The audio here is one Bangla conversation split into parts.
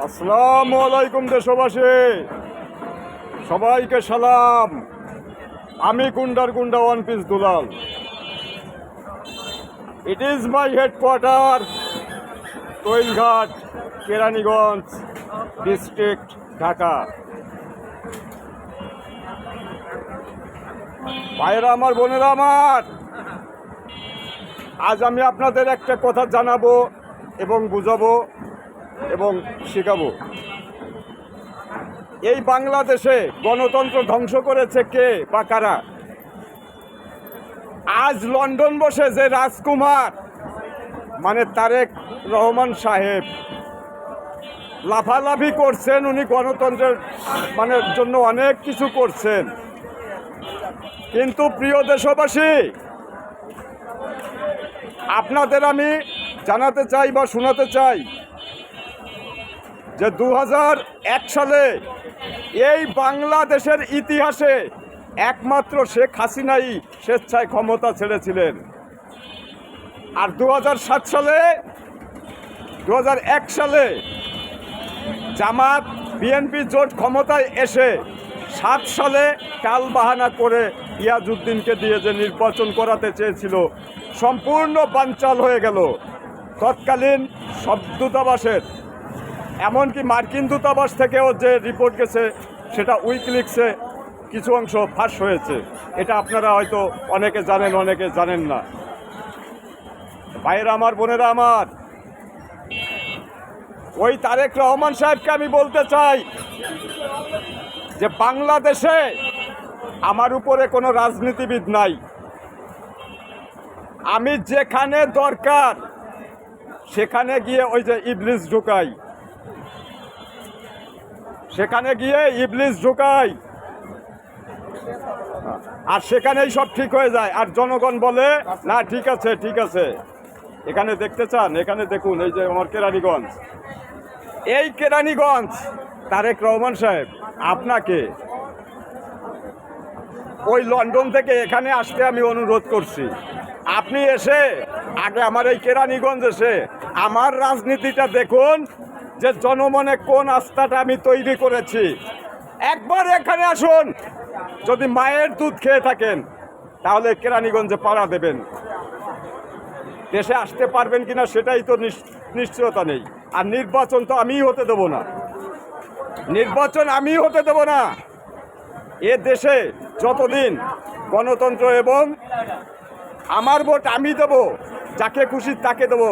আসসালামু আলাইকুম দেশবাসী, সবাইকে সালাম। আমি গুন্ডার গুন্ডা one piece Dulal. It is my headquarter, Toilghat, Keraniganj district, Dhaka. ভাইয়েরা আমার, বোনেরা আমার, আজ আমি আপনাদের একটা কথা জানাবো এবং বুঝাবো এবং শেখাবো। এই বাংলাদেশে গণতন্ত্র ধ্বংস করেছে কে বা কারা? আজ লন্ডন বসে যে রাজকুমার মানে তারেক রহমান সাহেব লাফালাফি করছেন, উনি গণতন্ত্রের জন্য অনেক কিছু করছেন। কিন্তু প্রিয় দেশবাসী, আপনাদের আমি জানাতে চাই বা শোনাতে চাই যে 2001 সালে এই বাংলাদেশের ইতিহাসে একমাত্র শেখ হাসিনাই স্বেচ্ছায় ক্ষমতা ছেড়েছিলেন। আর 2001 সালে জামাত বিএনপি জোট ক্ষমতায় এসে 7 সালে টালবাহানা করে ইয়াজউদ্দিনকে দিয়ে যে নির্বাচন করাতে চেয়েছিল, সম্পূর্ণ বানচাল হয়ে গেল। তৎকালীন সব দূতাবাসের, এমনকি মার্কিন দূতাবাস থেকেও যে রিপোর্ট গেছে সেটা উইকিলিক্সে কিছু অংশ ফাঁস হয়েছে। এটা আপনারা হয়তো অনেকে জানেন, অনেকে জানেন না। ভাইয়েরা আমার, বোনেরা আমার, ওই তারেক রহমান সাহেবকে আমি বলতে চাই যে বাংলাদেশে আমার উপরে কোনো রাজনীতিবিদ নাই। আমি যেখানে দরকার সেখানে গিয়ে ওই যে ইবলিস ঢুকাই, সেখানে গিয়ে ইবলিস ঢুকাই, আর সেখানেই সব ঠিক হয়ে যায়। আর জনগণ বলে না, ঠিক আছে ঠিক আছে। এখানে দেখতে চান, এখানে দেখুন, এই যে আমার কেরানীগঞ্জ, এই কেরানীগঞ্জ তারেক রহমান সাহেব আপনাকে ওই লন্ডন থেকে এখানে আসতে আমি অনুরোধ করছি। আপনি এসে আগে আমার এই কেরানীগঞ্জ এসে আমার রাজনীতিটা দেখুন যে জনমনে কোন আস্থাটা আমি তৈরি করেছি। একবার এখানে আসুন, যদি মায়ের দুধ খেয়ে থাকেন তাহলে কেরানীগঞ্জে পাড়া দেবেন। দেশে আসতে পারবেন কিনা সেটাই তো নিশ্চয়তা নেই। আর নির্বাচন তো আমিই হতে দেব না, নির্বাচন আমিই হতে দেব না। এ দেশে যতদিন গণতন্ত্র এবং আমার ভোট আমি দেব, যাকে খুশি তাকে দেব,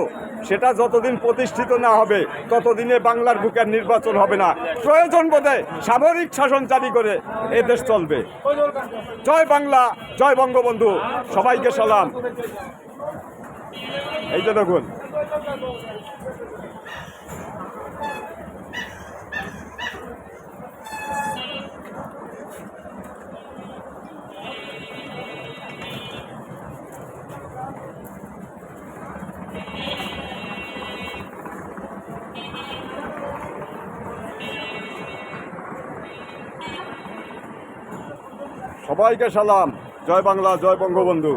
সেটা যতদিন প্রতিষ্ঠিত না হবে ততদিনে বাংলার বুকের নির্বাচন হবে না। প্রয়োজন বোধে সামরিক শাসন জারি করে এ দেশ চলবে। জয় বাংলা, জয় বঙ্গবন্ধু, সবাইকে সালাম। এই যে দেখুন, সবাইকে সালাম। জয় বাংলা, জয় বঙ্গবন্ধু।